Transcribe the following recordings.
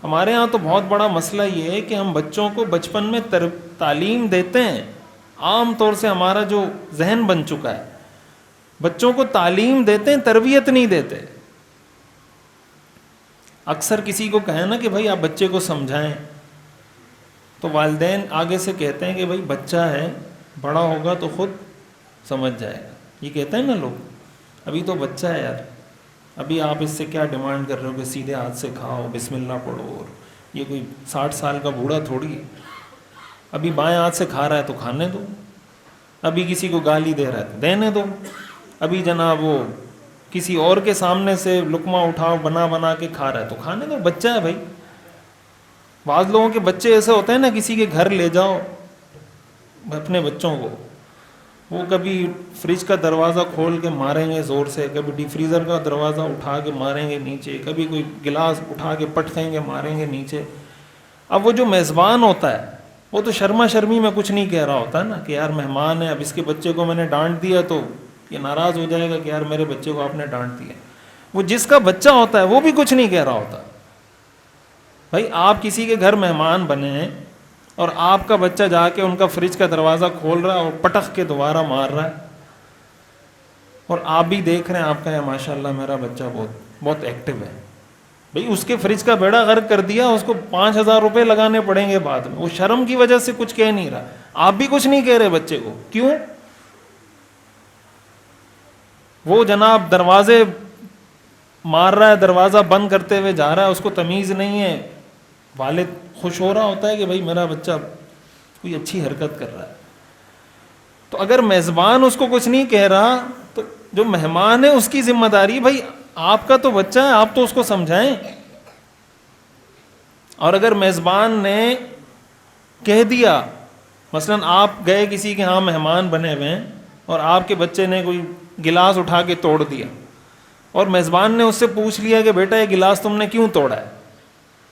ہمارے ہاں تو بہت بڑا مسئلہ یہ ہے کہ ہم بچوں کو بچپن میں تعلیم دیتے ہیں. عام طور سے ہمارا جو ذہن بن چکا ہے, بچوں کو تعلیم دیتے ہیں, تربیت نہیں دیتے. اکثر کسی کو کہیں نا کہ بھائی آپ بچے کو سمجھائیں, تو والدین آگے سے کہتے ہیں کہ بھائی بچہ ہے, بڑا ہوگا تو خود سمجھ جائے گا. یہ کہتے ہیں نا لوگ, ابھی تو بچہ ہے یار, ابھی آپ اس سے کیا ڈیمانڈ کر رہے ہو کہ سیدھے ہاتھ سے کھاؤ, بسم اللہ پڑھو, اور یہ کوئی 60 سال کا بوڑھا تھوڑی ہے, ابھی بائیں ہاتھ سے کھا رہا ہے تو کھانے دو, ابھی کسی کو گالی دے رہا ہے تو دینے دو, ابھی جناب وہ کسی اور کے سامنے سے لقمہ اٹھاؤ بنا بنا کے کھا رہا ہے تو کھانے دو, بچہ ہے بھائی. بعض لوگوں کے بچے ایسے ہوتے ہیں نا, کسی کے گھر لے جاؤ اپنے بچوں کو, وہ کبھی فریج کا دروازہ کھول کے ماریں گے زور سے, کبھی ڈی فریزر کا دروازہ اٹھا کے ماریں گے نیچے, کبھی کوئی گلاس اٹھا کے پٹکیں گے ماریں گے نیچے. اب وہ جو میزبان ہوتا ہے وہ تو شرما شرمی میں کچھ نہیں کہہ رہا ہوتا ہے نا کہ یار مہمان ہے, اب اس کے بچے کو میں نے ڈانٹ دیا تو یہ ناراض ہو جائے گا کہ یار میرے بچے کو آپ نے ڈانٹ دیا. وہ جس کا بچہ ہوتا ہے وہ بھی کچھ نہیں کہہ رہا ہوتا. بھائی آپ کسی کے گھر مہمان بنے ہیں اور آپ کا بچہ جا کے ان کا فریج کا دروازہ کھول رہا ہے اور پٹخ کے دوبارہ مار رہا ہے, اور آپ بھی دیکھ رہے ہیں, آپ کہیں ماشاء اللہ میرا بچہ بہت ایکٹیو ہے. بھئی اس کے فریج کا بیڑا غرق کر دیا, اس کو 5,000 روپے لگانے پڑیں گے بعد میں. وہ شرم کی وجہ سے کچھ کہہ نہیں رہا, آپ بھی کچھ نہیں کہہ رہے بچے کو. کیوں؟ وہ جناب دروازے مار رہا ہے, دروازہ بند کرتے ہوئے جا رہا ہے, اس کو تمیز نہیں ہے. والد خوش ہو رہا ہوتا ہے کہ بھائی میرا بچہ کوئی اچھی حرکت کر رہا ہے. تو اگر میزبان اس کو کچھ نہیں کہہ رہا تو جو مہمان ہے اس کی ذمہ داری, بھائی آپ کا تو بچہ ہے, آپ تو اس کو سمجھائیں. اور اگر میزبان نے کہہ دیا, مثلا آپ گئے کسی کے ہاں مہمان بنے ہوئے ہیں اور آپ کے بچے نے کوئی گلاس اٹھا کے توڑ دیا, اور میزبان نے اس سے پوچھ لیا کہ بیٹا یہ گلاس تم نے کیوں توڑا ہے,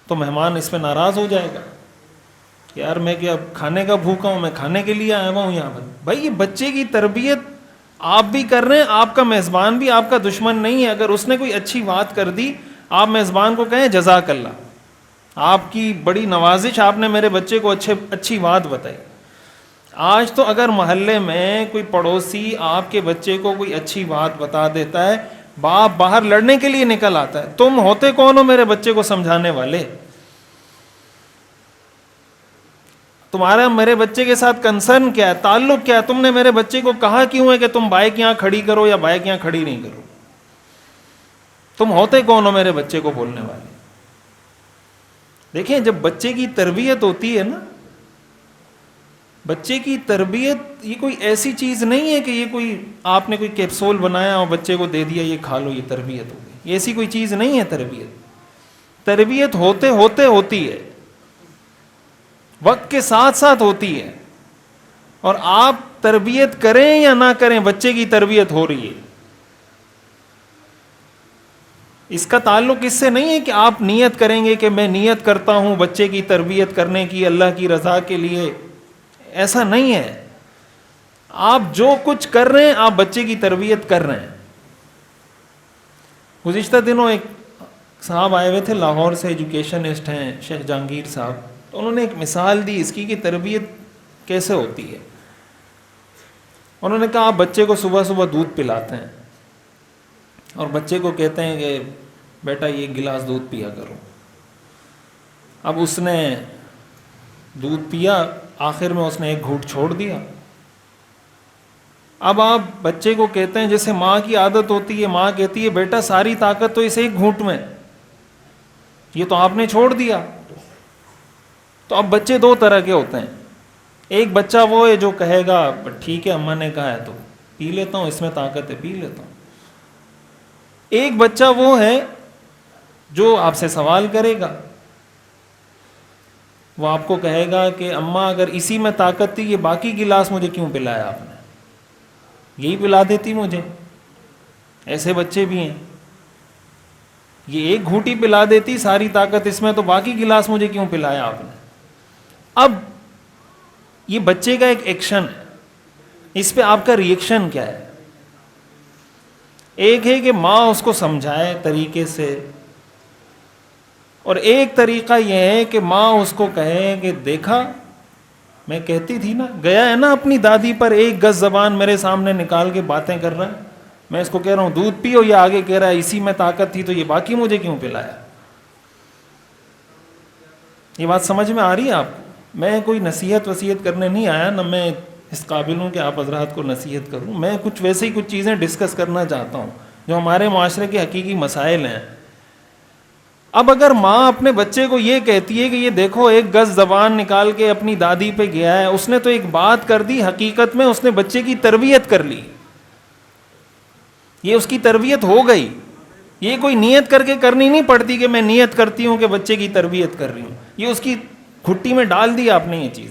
تو مہمان اس پہ ناراض ہو جائے گا کہ یار میں کیا کھانے کا بھوکا ہوں, میں کھانے کے لیے آیا ہوا ہوں یہاں پر. بھائی یہ بچے کی تربیت آپ بھی کر رہے ہیں, آپ کا میزبان بھی آپ کا دشمن نہیں ہے. اگر اس نے کوئی اچھی بات کر دی, آپ میزبان کو کہیں جزاک اللہ, آپ کی بڑی نوازش, آپ نے میرے بچے کو اچھی بات بتائی. آج تو اگر محلے میں کوئی پڑوسی آپ کے بچے کو کوئی اچھی بات بتا دیتا ہے, باپ باہر لڑنے کے لیے نکل آتا ہے. تم ہوتے کون ہو میرے بچے کو سمجھانے والے؟ تمہارا میرے بچے کے ساتھ کنسرن کیا ہے, تعلق کیا ہے؟ تم نے میرے بچے کو کہا کیوں ہے کہ تم بائک یہاں کھڑی کرو یا بائک یہاں کھڑی نہیں کرو؟ تم ہوتے کون ہو میرے بچے کو بولنے والے؟ دیکھیں, جب بچے کی تربیت ہوتی ہے نا, بچے کی تربیت یہ کوئی ایسی چیز نہیں ہے کہ یہ کوئی آپ نے کوئی کیپسول بنایا اور بچے کو دے دیا یہ کھا لو یہ تربیت ہو گئی. یہ ایسی کوئی چیز نہیں ہے. تربیت ہوتے ہوتے ہوتی ہے, وقت کے ساتھ ساتھ ہوتی ہے. اور آپ تربیت کریں یا نہ کریں, بچے کی تربیت ہو رہی ہے. اس کا تعلق اس سے نہیں ہے کہ آپ نیت کریں گے کہ میں نیت کرتا ہوں بچے کی تربیت کرنے کی اللہ کی رضا کے لیے. ایسا نہیں ہے. آپ جو کچھ کر رہے ہیں آپ بچے کی تربیت کر رہے ہیں. گزشتہ دنوں ایک صاحب آئے ہوئے تھے لاہور سے, ایجوکیشنسٹ ہیں, شیخ جہانگیر صاحب. تو انہوں نے ایک مثال دی اس کی کہ تربیت کیسے ہوتی ہے. انہوں نے کہا آپ بچے کو صبح صبح دودھ پلاتے ہیں اور بچے کو کہتے ہیں کہ بیٹا یہ گلاس دودھ پیا کرو. اب اس نے دودھ پیا, آخر میں اس نے ایک گھونٹ چھوڑ دیا. اب آپ بچے کو کہتے ہیں, جیسے ماں کی عادت ہوتی ہے, ماں کہتی ہے بیٹا ساری طاقت تو اس ایک گھونٹ میں, یہ تو آپ نے چھوڑ دیا. تو اب بچے دو طرح کے ہوتے ہیں. ایک بچہ وہ ہے جو کہے گا ٹھیک ہے اماں نے کہا ہے تو پی لیتا ہوں, اس میں طاقت ہے پی لیتا ہوں. ایک بچہ وہ ہے جو آپ سے سوال کرے گا, وہ آپ کو کہے گا کہ اماں اگر اسی میں طاقت تھی یہ باقی گلاس مجھے کیوں پلایا آپ نے, یہی پلا دیتی مجھے. ایسے بچے بھی ہیں, یہ ایک گھونٹی پلا دیتی ساری طاقت اس میں, تو باقی گلاس مجھے کیوں پلایا آپ نے. اب یہ بچے کا ایک ایکشن ہے, اس پہ آپ کا ری ایکشن کیا ہے. ایک ہے کہ ماں اس کو سمجھائے طریقے سے, اور ایک طریقہ یہ ہے کہ ماں اس کو کہے کہ دیکھا میں کہتی تھی نا, گیا ہے نا اپنی دادی پر, 1 گز زبان میرے سامنے نکال کے باتیں کر رہا ہے, میں اس کو کہہ رہا ہوں دودھ پیو, یہ آگے کہہ رہا ہے اسی میں طاقت تھی تو یہ باقی مجھے کیوں پلایا. یہ بات سمجھ میں آ رہی ہے آپ کو؟ میں کوئی نصیحت وصیت کرنے نہیں آیا, نہ میں اس قابل ہوں کہ آپ حضرات کو نصیحت کروں. میں کچھ ویسے ہی کچھ چیزیں ڈسکس کرنا چاہتا ہوں جو ہمارے معاشرے کے حقیقی مسائل ہیں. اب اگر ماں اپنے بچے کو یہ کہتی ہے کہ یہ دیکھو 1 گز زبان نکال کے اپنی دادی پہ گیا ہے, اس نے تو ایک بات کر دی, حقیقت میں اس نے بچے کی تربیت کر لی, یہ اس کی تربیت ہو گئی. یہ کوئی نیت کر کے کرنی نہیں پڑتی کہ میں نیت کرتی ہوں کہ بچے کی تربیت کر رہی ہوں, یہ اس کی گھٹی میں ڈال دی آپ نے یہ چیز.